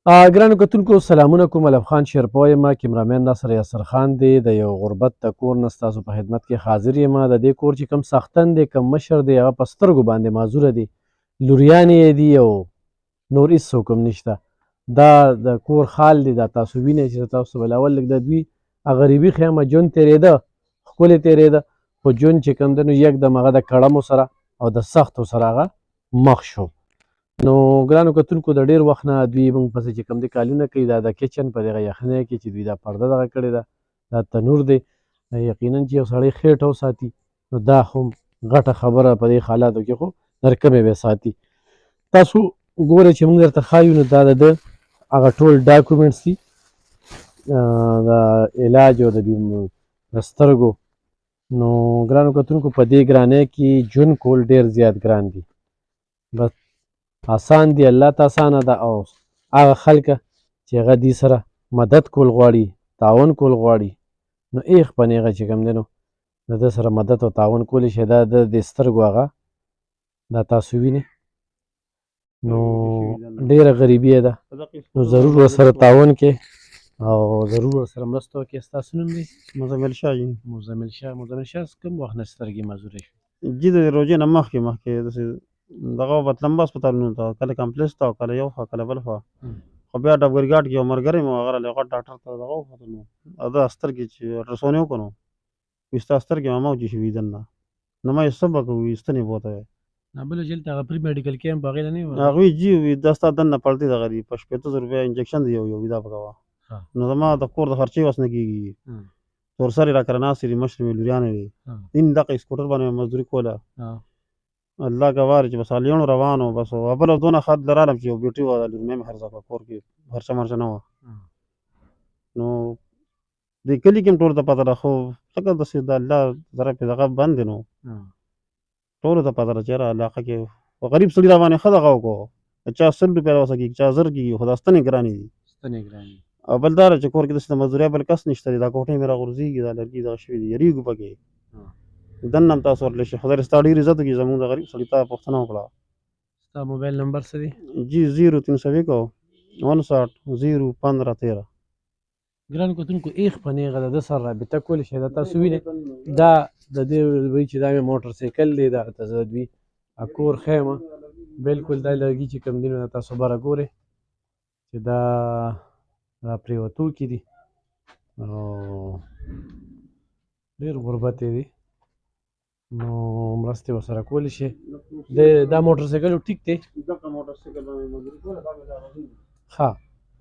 ګرانو کتونکو سلامونه کوم. علم خان شیرپوه یم. کیمرامین ناصر یاسر خان دی. د یو غربت د کور نه ستاسو په خدمت کې حاضر یم. د دې کور چې کوم ساختن دی، کوم مشر دی، هغه په سترګو باندې معذوره دی. لوریانې یې دي او نور هېڅ څوک هم نشته. دا د کور حال دی. دا تاسو وینئ چې تاسو به اول لږ د دوی غریبي ښیم. ژوند تېرېده، ښکلې تېرېده، خو ژوند چې کوم دی نو یکدم هغه د کړمو سره او د سختو سره هغه مخ شو. نو ګرانو کتونکو د ډېر وخت نه دوی موږ پسې چې کوم دی کالونه کوي. دا د کچن په دغه یخنۍ کې چې دوی دا پرده دغه کړې ده، دا تنور دی. یقینا چې یو سړی خېټه وساتي نو دا هم غټه خبره په دې حالاتو کې، خو نرکمې به ساتي. تاسو ګورئ چې موږ درته ښایو نو دا د ده هغه ټول ډاکومنټس دي د علاج او د سترګو. نو ګرانو کتونکو په دې ګرانۍ کې ژوند کول ډېر زیات ګران دي. بس آسان دی، الله ته اسانه ده. او هغه خلکه چې هغه دې سره مدد کول غواړي، تعاون کول غواړي، نو ایخ په نیغه چې کوم دی نو د ده سره مدد او تعاون کولی شي. دا د سترګو هغه دا تاسو وینئ نو ډېره غریبي یې ده. نو ضرور ورسره تعاون کې او ضرور ورسره مرسته وکړئ. ستاسو نوم دی؟ مزمل شاه جي. مزمل شاه. مزمل شاه کوم وخت نه سترګې معذورې شوې؟ جي د روژې نه مخکې داسې دغه وخت لمبه هسپتالونو ته، کله کمپلیکس ته، کله یو خوا کله بل خوا. خو بیا ډبرګي ګاټ کې یو ملګری مو هغه راغلی غټ ډاکټر ته دغه وکتل نو ده سترګې چې الټراساؤنډ یې وکړ نو وایي ستا سترګې ماما وچې شوي دن نه. نو ما یې څه به کوو؟ وایي ستنې بوته وی. بله جلد هغه پري میډیکل کې هم په هغې نه نه وي؟ هغوی جي وایي دا ستا دننه پلټې دغه دي، په 85 روپۍ انجکشن دی یو وایي دا به کوه. نو زما د کور د خرچې وس نه کېږي. تورسر یې را کره ناستې دي، مشر مې لوریانې دی. دین دغه سکوټر باندې مې مزدوري کوله. الله ګوارې چې بس الیونو روان و. بس بله دونه خط لرالم چې یو بیټي وه د لور مې مې خرڅه کړه. کور کې خرچه مرچه نه وه. نو دې کلي کې هم ټولو ته پته ده، خو ځکه داسې د الله طرف یې دغه بند دی نو ټولو ته پته ده چې یاره علاقه کې غریب سړي را باندې ښه دغه وکړو. چا 100 روپۍ راوسه کېږي، چا 1000 کېږي، خو دا ستنې ګرانې دي. ستنې ګرانې. او بل دا ده چې کور کې داسې د مزدورۍ بل کس نشته دی. دا کوټې مې راغورځېږي، دا لرګي دغه شوي دي، یېرېږو پکې. دننه هم تاسو ورتلی شئ. خدای دې ستا ډېر عزت وکړي. زمونږ د غریب سړي تا پوښتنه وکړه. ستا موبایل نمبر څه دی؟ جي 0301 59 015 13. ګرانو کتونکو ایخ په نیغه د ده سره رابطه کولی شئ. دا تاسو وینئ دا د دې وایي چې دا مې موټر سایکل دی. دا ته زه دوی کور ښیم. بلکل دا لرګي چې کوم دي نو تاسو بره ګورئ چې دا را پرېوتونکي دي او ډېر غربت یې دی. نو مرستې ورسره کولی شئ. دا موټر سایکل ټیک دی؟ دغه موټر سایکل باندې مزدوري کوله. دا مې د زوم دی. ښه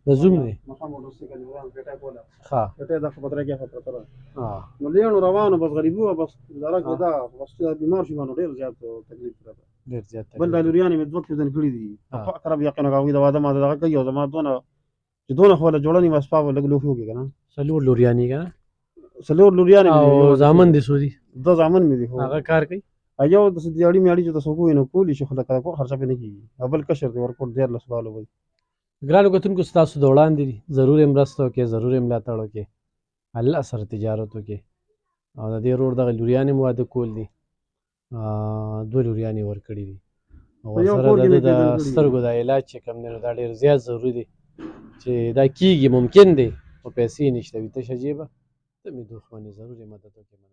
د زوم دی. مخه موټر سایکل یې پېټه کوله. ښه پېټه یې دغه په درې کې ښه پرته ده. نو لیونو روانو بس غریبي وه. بس درک دا بس بیمار شو نو ډېر زیات تکلیف راته. ډېر زیات بل دا لوریانې مې 2 پیوزن کړي دي. فقط رب یقین هغوی د واده ماده دغه کوي. او زما دونه چې دونه خو له جوړه نیم اسباب لږ لوښي وکړي که نه. 4 لوریانې که نه؟ 4 لوریانې او زامن دې څو دي؟ 2 زامن مې دي. خو هغه کار کوي؟ یو داسې دیاړي میاړي چې تاسو وګورئ نو کولی شي، خو لکه د کور خرچه پرې نه کېږي. او بل کشر دی ورکوټ 13 بالو وایي. ګرانو کتونکو ستاسو د وړاندې دي. ضرور یې مرسته وکړئ، ضرور یې ملاتړ وکړئ، الله سره تجارت وکړئ. او د دې رور دغه لوریانې مو واده کول دي. 2 لوریانې ورکړي دي. او ورسره د سترګو د علاج چې کوم دی نو دا ډېر زیات ضروري دی چې دا کېږي. ممکن دی خو پیسې نشته وي، تشه جیبه ته مې دوښمنې. ضرور یې مدد وکړئ.